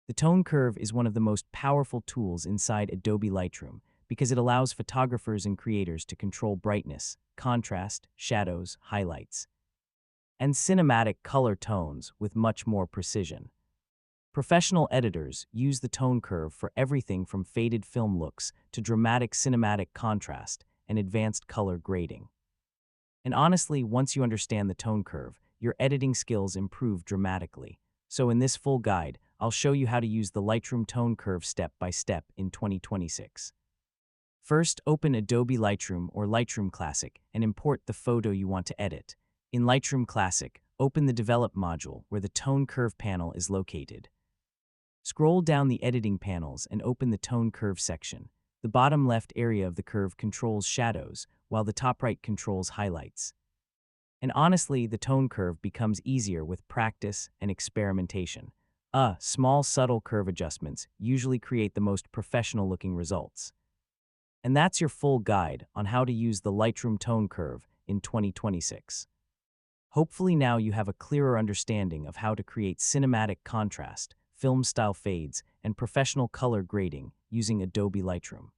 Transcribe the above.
The tone curve is one of the most powerful tools inside Adobe Lightroom because it allows photographers and creators to control brightness, contrast, shadows, highlights, and cinematic color tones with much more precision. Professional editors use the tone curve for everything from faded film looks to dramatic cinematic contrast and advanced color grading. And honestly, once you understand the tone curve, your editing skills improve dramatically. So in this full guide, I'll show you how to use the Lightroom tone curve step by step in 2026. First, open Adobe Lightroom or Lightroom Classic and import the photo you want to edit. In Lightroom Classic, open the Develop module where the tone curve panel is located. Scroll down the editing panels and open the tone curve section. The bottom left area of the curve controls shadows, while the top right controls highlights. And honestly, the tone curve becomes easier with practice and experimentation. Small subtle curve adjustments usually create the most professional-looking results. And that's your full guide on how to use the Lightroom tone curve in 2026. Hopefully now you have a clearer understanding of how to create cinematic contrast, film-style fades, and professional color grading using Adobe Lightroom.